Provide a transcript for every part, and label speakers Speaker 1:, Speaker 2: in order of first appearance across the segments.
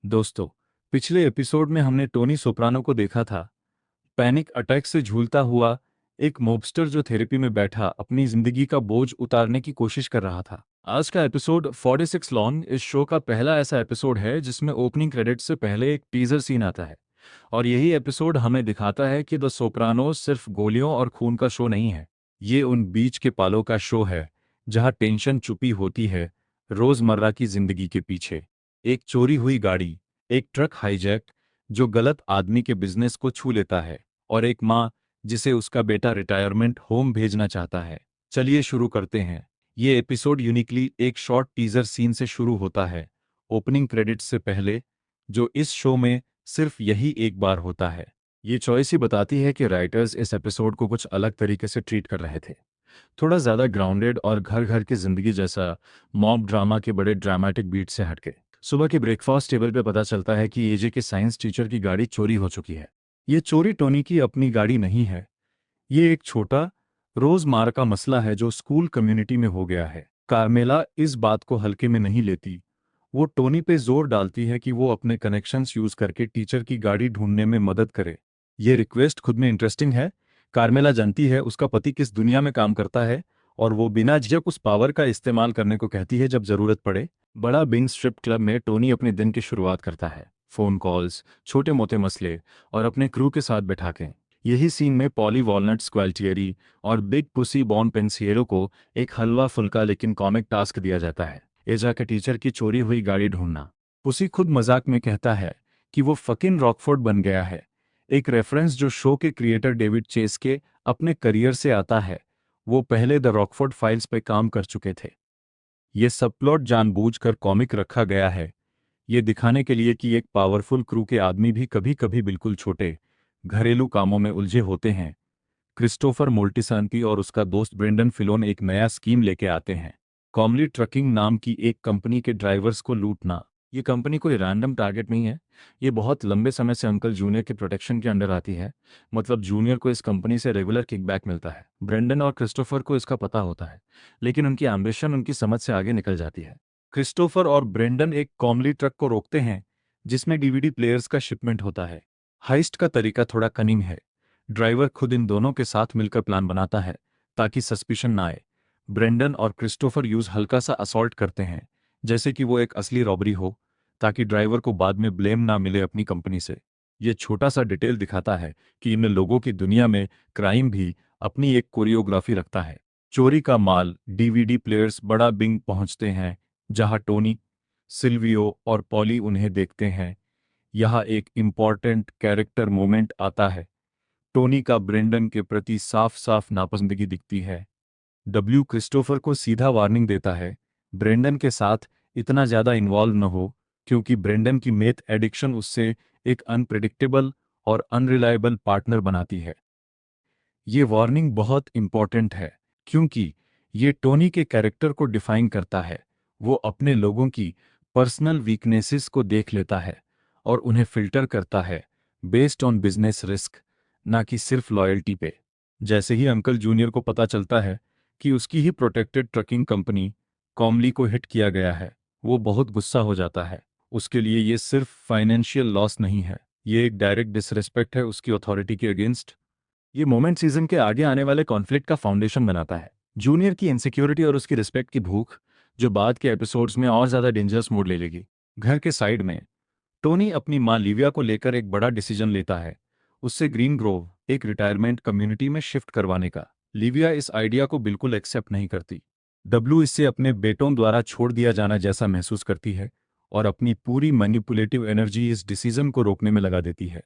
Speaker 1: दोस्तों, पिछले एपिसोड में हमने टोनी सोप्रानो को देखा था, पैनिक अटैक से झूलता हुआ एक मॉबस्टर जो थेरेपी में बैठा अपनी जिंदगी का बोझ उतारने की कोशिश कर रहा था। आज का एपिसोड 46 लॉन्ग इस शो का पहला ऐसा एपिसोड है जिसमें ओपनिंग क्रेडिट से पहले एक टीजर सीन आता है। और यही एपिसोड हमें दिखाता है कि द सोप्रानोस सिर्फ गोलियों और खून का शो नहीं है। ये उन बीच के पालों का शो है जहां टेंशन छुपी होती है रोजमर्रा की जिंदगी के पीछे। एक चोरी हुई गाड़ी, एक ट्रक हाईजैक जो गलत आदमी के बिजनेस को छू लेता है, और एक माँ जिसे उसका बेटा रिटायरमेंट होम भेजना चाहता है। चलिए शुरू करते हैं। ये एपिसोड यूनिकली एक शॉर्ट टीजर सीन से शुरू होता है, ओपनिंग क्रेडिट्स से पहले, जो इस शो में सिर्फ यही एक बार होता है। ये चॉइस ही बताती है कि राइटर्स इस एपिसोड को कुछ अलग तरीके से ट्रीट कर रहे थे, थोड़ा ज़्यादा ग्राउंडेड और घर घर की जिंदगी जैसा, मॉब ड्रामा के बड़े ड्रामेटिक बीट से हटके। सुबह के ब्रेकफास्ट टेबल पे पता चलता है कि एजे के साइंस टीचर की गाड़ी चोरी हो चुकी है। ये चोरी टोनी की अपनी गाड़ी नहीं है, ये एक छोटा रोजमार का मसला है जो स्कूल कम्युनिटी में हो गया है। कार्मेला इस बात को हल्के में नहीं लेती। वो टोनी पे जोर डालती है कि वो अपने कनेक्शंस यूज करके टीचर की गाड़ी ढूंढने में मदद करे। ये रिक्वेस्ट खुद में इंटरेस्टिंग है। कार्मेला जानती है उसका पति किस दुनिया में काम करता है, और वो बिना झिझक उस पावर का इस्तेमाल करने को कहती है जब जरूरत पड़े। बड़ा बिंग स्ट्रिप क्लब में टोनी अपने दिन की शुरुआत करता है, फोन कॉल्स, छोटे मोटे मसले, और अपने क्रू के साथ बैठा के। यही सीन में पॉली वॉलनट्स ग्वाल्टियरी और बिग पुसी बॉन पेंसिएरो को एक हल्वा फुल्का लेकिन कॉमिक टास्क दिया जाता है, एजा के टीचर की चोरी हुई गाड़ी ढूंढना। पुसी खुद मजाक में कहता है कि वो फकिन रॉकफोर्ड बन गया है, एक रेफरेंस जो शो के क्रिएटर डेविड चेस के अपने करियर से आता है। वो पहले द रॉकफोर्ड फाइल्स पे काम कर चुके थे। ये सबप्लॉट जानबूझकर कॉमिक रखा गया है, ये दिखाने के लिए कि एक पावरफुल क्रू के आदमी भी कभी कभी बिल्कुल छोटे घरेलू कामों में उलझे होते हैं। क्रिस्टोफर मोल्टिसनकी और उसका दोस्त ब्रेंडन फिलोन एक नया स्कीम लेके आते हैं, कॉमली ट्रकिंग नाम की एक कंपनी के ड्राइवर्स को लूटना। ये कंपनी कोई रैंडम टारगेट नहीं है, ये बहुत लंबे समय से अंकल जूनियर के प्रोटेक्शन के अंडर आती है। मतलब जूनियर को इस कंपनी से रेगुलर किकबैक मिलता है। ब्रेंडन और क्रिस्टोफर को इसका पता होता है, लेकिन उनकी एम्बिशन उनकी समझ से आगे निकल जाती है। क्रिस्टोफर और ब्रेंडन एक कॉमली ट्रक को रोकते हैं जिसमें डीवीडी प्लेयर्स का शिपमेंट होता है। हाइस्ट का तरीका थोड़ा कनिंग है। ड्राइवर खुद इन दोनों के साथ मिलकर प्लान बनाता है ताकि सस्पिशन ना आए। ब्रेंडन और क्रिस्टोफर यूज हल्का सा असॉल्ट करते हैं, जैसे कि वो एक असली रॉबरी हो, ताकि ड्राइवर को बाद में ब्लेम ना मिले अपनी कंपनी से। ये छोटा सा डिटेल दिखाता है कि इन लोगों की दुनिया में क्राइम भी अपनी एक कोरियोग्राफी रखता है। चोरी का माल डीवीडी प्लेयर्स बड़ा बिंग पहुंचते हैं, जहां टोनी, सिल्वियो और पॉली उन्हें देखते हैं। यहाँ एक इम्पॉर्टेंट कैरेक्टर मोमेंट आता है। टोनी का ब्रेंडन के प्रति साफ साफ नापसंदगी दिखती है। डब्ल्यू क्रिस्टोफर को सीधा वार्निंग देता है, ब्रेंडन के साथ इतना ज़्यादा इन्वॉल्व न हो, क्योंकि ब्रेंडन की मेथ एडिक्शन उससे एक अनप्रिडिक्टेबल और अनरिलायबल पार्टनर बनाती है। ये वार्निंग बहुत इंपॉर्टेंट है, क्योंकि ये टोनी के कैरेक्टर को डिफाइन करता है। वो अपने लोगों की पर्सनल वीकनेसेस को देख लेता है और उन्हें फिल्टर करता है बेस्ड ऑन बिजनेस रिस्क, ना कि सिर्फ लॉयल्टी पे। जैसे ही अंकल जूनियर को पता चलता है कि उसकी ही प्रोटेक्टेड ट्रकिंग कंपनी कॉमली को हिट किया गया है, वो बहुत गुस्सा हो जाता है। उसके लिए ये सिर्फ फाइनेंशियल लॉस नहीं है, ये एक डायरेक्ट डिसरिस्पेक्ट है उसकी अथॉरिटी के अगेंस्ट। ये मोमेंट सीजन के आगे आने वाले कॉन्फ्लिक्ट का फाउंडेशन बनाता है। जूनियर की इनसिक्योरिटी और उसकी रिस्पेक्ट की भूख, जो बाद के एपिसोड्स में और ज्यादा डेंजरस मोड ले लेगी। घर के साइड में टोनी अपनी माँ लिविया को लेकर एक बड़ा डिसीजन लेता है, उससे ग्रीन ग्रोव, एक रिटायरमेंट कम्युनिटी में शिफ्ट करवाने का। लिविया इस आइडिया को बिल्कुल एक्सेप्ट नहीं करती। डब्लू इससे अपने बेटों द्वारा छोड़ दिया जाना जैसा महसूस करती है और अपनी पूरी मैनिपुलेटिव एनर्जी इस डिसीजन को रोकने में लगा देती है।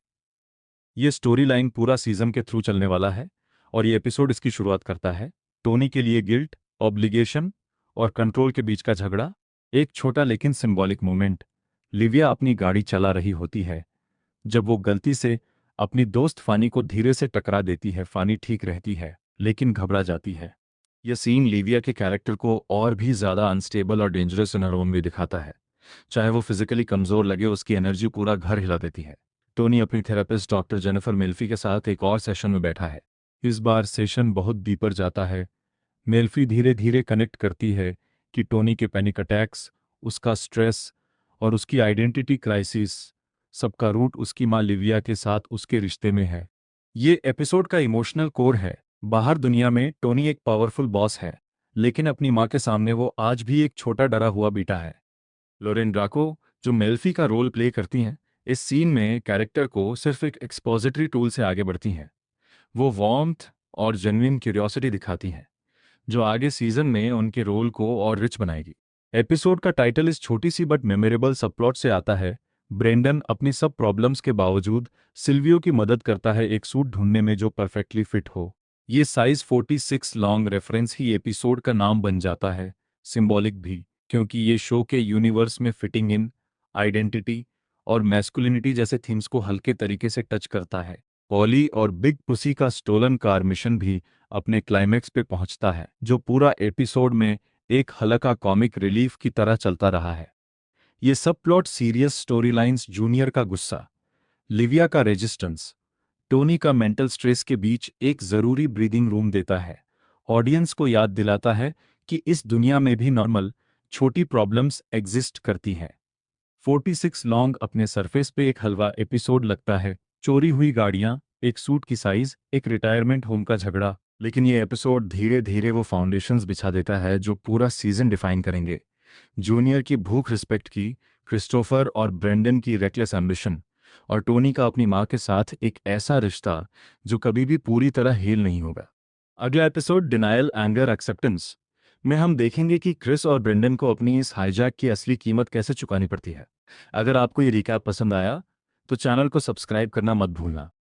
Speaker 1: ये स्टोरी लाइन पूरा सीजन के थ्रू चलने वाला है, और ये एपिसोड इसकी शुरुआत करता है। टोनी के लिए गिल्ट, ऑब्लिगेशन और कंट्रोल के बीच का झगड़ा। एक छोटा लेकिन सिंबॉलिक मोमेंट, लिविया अपनी गाड़ी चला रही होती है जब वो गलती से अपनी दोस्त फानी को धीरे से टकरा देती है। फानी ठीक रहती है लेकिन घबरा जाती है। यह सीन लिविया के कैरेक्टर को और भी ज्यादा अनस्टेबल और डेंजरस इन रोल में दिखाता है। चाहे वो फिजिकली कमजोर लगे, उसकी एनर्जी पूरा घर हिला देती है। टोनी अपनी थेरेपिस्ट डॉक्टर जेनिफर मेल्फी के साथ एक और सेशन में बैठा है। इस बार सेशन बहुत डीपर जाता है। मेल्फी धीरे धीरे कनेक्ट करती है कि टोनी के पैनिक अटैक्स, उसका स्ट्रेस और उसकी आइडेंटिटी क्राइसिस, सबका रूट उसकी माँ लिविया के साथ उसके रिश्ते में है। ये एपिसोड का इमोशनल कोर है। बाहर दुनिया में टोनी एक पावरफुल बॉस है, लेकिन अपनी माँ के सामने वो आज भी एक छोटा डरा हुआ बेटा है। लोरेन ड्राको, जो मेल्फी का रोल प्ले करती हैं, इस सीन में कैरेक्टर को सिर्फ एक एक्सपोजिटरी टूल से आगे बढ़ती हैं। वो वार्मथ और जेन्युइन क्यूरियोसिटी दिखाती हैं, जो आगे सीजन में उनके रोल को और रिच बनाएगी। एपिसोड का टाइटल इस छोटी सी बट मेमोरेबल सबप्लॉट से आता है। ब्रेंडन अपनी सब प्रॉब्लम्स के बावजूद सिल्वियो की मदद करता है एक सूट ढूंढने में जो परफेक्टली फिट हो। ये साइज 46 लॉन्ग रेफरेंस ही एपिसोड का नाम बन जाता है, सिंबॉलिक भी, क्योंकि ये शो के यूनिवर्स में फिटिंग इन, आइडेंटिटी और मैस्कुलिनिटी जैसे थीम्स को हल्के तरीके से टच करता है। पॉली और बिग पुसी का स्टोलन कार मिशन भी अपने क्लाइमेक्स पे पहुंचता है, जो पूरा एपिसोड में एक हल्का कॉमिक रिलीफ की तरह चलता रहा है। ये सब plot serious story lines, junior का गुस्सा, लिविया का रेजिस्टेंस, टोनी का मेंटल स्ट्रेस के बीच एक जरूरी ब्रीदिंग रूम देता है। ऑडियंस को याद दिलाता है कि इस दुनिया में भी नॉर्मल छोटी प्रॉब्लम्स एग्जिस्ट करती हैं। 46 लॉन्ग अपने सरफेस पे एक हलवा एपिसोड लगता है, चोरी हुई गाड़ियां, एक सूट की साइज, एक रिटायरमेंट होम का झगड़ा, लेकिन ये एपिसोड धीरे धीरे वो फाउंडेशंस बिछा देता है जो पूरा सीजन डिफाइन करेंगे। जूनियर की भूख रिस्पेक्ट की, क्रिस्टोफर और ब्रेंडन की रेकलेस एम्बिशन, और टोनी का अपनी माँ के साथ एक ऐसा रिश्ता जो कभी भी पूरी तरह हील नहीं होगा। अगला एपिसोड डिनायल, एंगर, एक्सेप्टेंस में हम देखेंगे कि क्रिस और ब्रेंडन को अपनी इस हाईजैक की असली कीमत कैसे चुकानी पड़ती है। अगर आपको ये रिकैप पसंद आया तो चैनल को सब्सक्राइब करना मत भूलना।